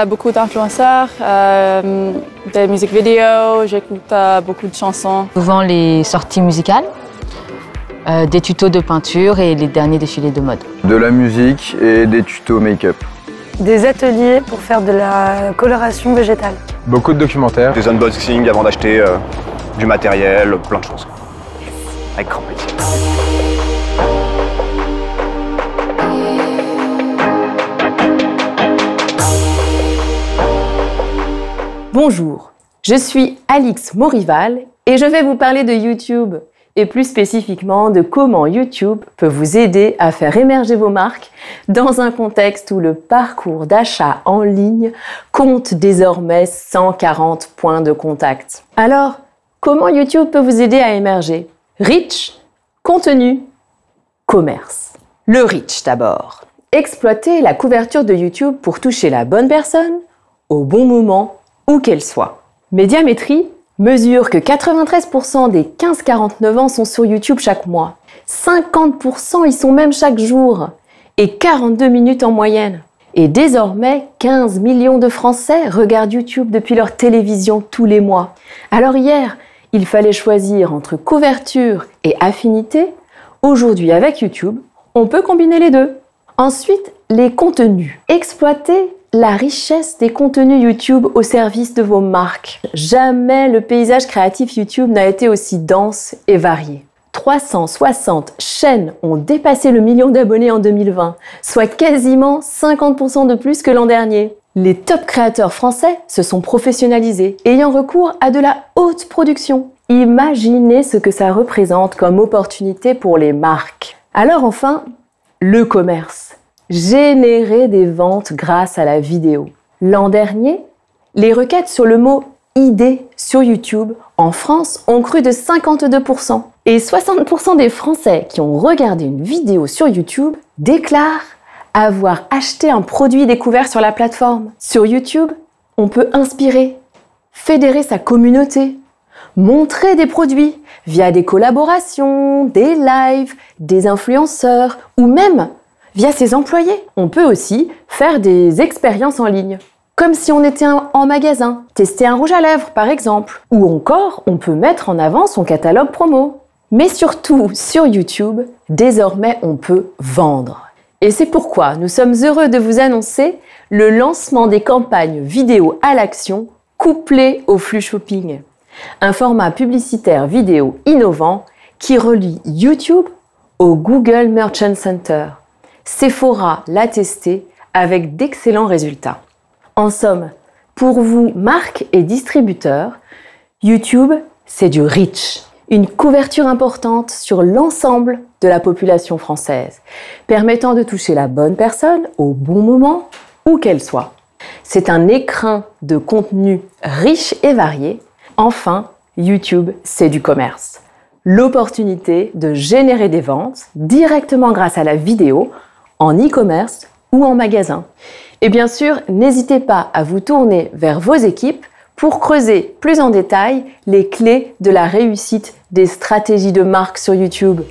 Beaucoup d'influenceurs, des musiques vidéo, j'écoute beaucoup de chansons. Souvent les sorties musicales, des tutos de peinture et les derniers défilés de mode. De la musique et des tutos make-up. Des ateliers pour faire de la coloration végétale. Beaucoup de documentaires. Des unboxings avant d'acheter du matériel, plein de choses. Avec grand plaisir. Bonjour, je suis Alix Morival et je vais vous parler de YouTube et plus spécifiquement de comment YouTube peut vous aider à faire émerger vos marques dans un contexte où le parcours d'achat en ligne compte désormais 140 points de contact. Alors, comment YouTube peut vous aider à émerger? Reach, contenu, commerce. Le reach d'abord. Exploitez la couverture de YouTube pour toucher la bonne personne au bon moment où qu'elle soit. Médiamétrie mesure que 93% des 15-49 ans sont sur YouTube chaque mois. 50% y sont même chaque jour et 42 minutes en moyenne. Et désormais, 15 millions de Français regardent YouTube depuis leur télévision tous les mois. Alors hier, il fallait choisir entre couverture et affinité. Aujourd'hui, avec YouTube, on peut combiner les deux. Ensuite, les contenus. Exploitez la richesse des contenus YouTube au service de vos marques. Jamais le paysage créatif YouTube n'a été aussi dense et varié. 360 chaînes ont dépassé le million d'abonnés en 2020, soit quasiment 50% de plus que l'an dernier. Les top créateurs français se sont professionnalisés, ayant recours à de la haute production. Imaginez ce que ça représente comme opportunité pour les marques. Alors enfin, le commerce. Générer des ventes grâce à la vidéo. L'an dernier, les requêtes sur le mot « idée » sur YouTube en France ont cru de 52%. Et 60% des Français qui ont regardé une vidéo sur YouTube déclarent avoir acheté un produit découvert sur la plateforme. Sur YouTube, on peut inspirer, fédérer sa communauté, montrer des produits via des collaborations, des lives, des influenceurs ou même via ses employés. On peut aussi faire des expériences en ligne, comme si on était en magasin, tester un rouge à lèvres par exemple, ou encore on peut mettre en avant son catalogue promo. Mais surtout, sur YouTube, désormais on peut vendre. Et c'est pourquoi nous sommes heureux de vous annoncer le lancement des campagnes vidéo à l'action couplées au flux shopping. Un format publicitaire vidéo innovant qui relie YouTube au Google Merchant Center. Sephora l'a testé avec d'excellents résultats. En somme, pour vous, marques et distributeurs, YouTube, c'est du reach. Une couverture importante sur l'ensemble de la population française, permettant de toucher la bonne personne au bon moment, où qu'elle soit. C'est un écrin de contenu riche et varié. Enfin, YouTube, c'est du commerce. L'opportunité de générer des ventes directement grâce à la vidéo, en e-commerce ou en magasin. Et bien sûr, n'hésitez pas à vous tourner vers vos équipes pour creuser plus en détail les clés de la réussite des stratégies de marque sur YouTube.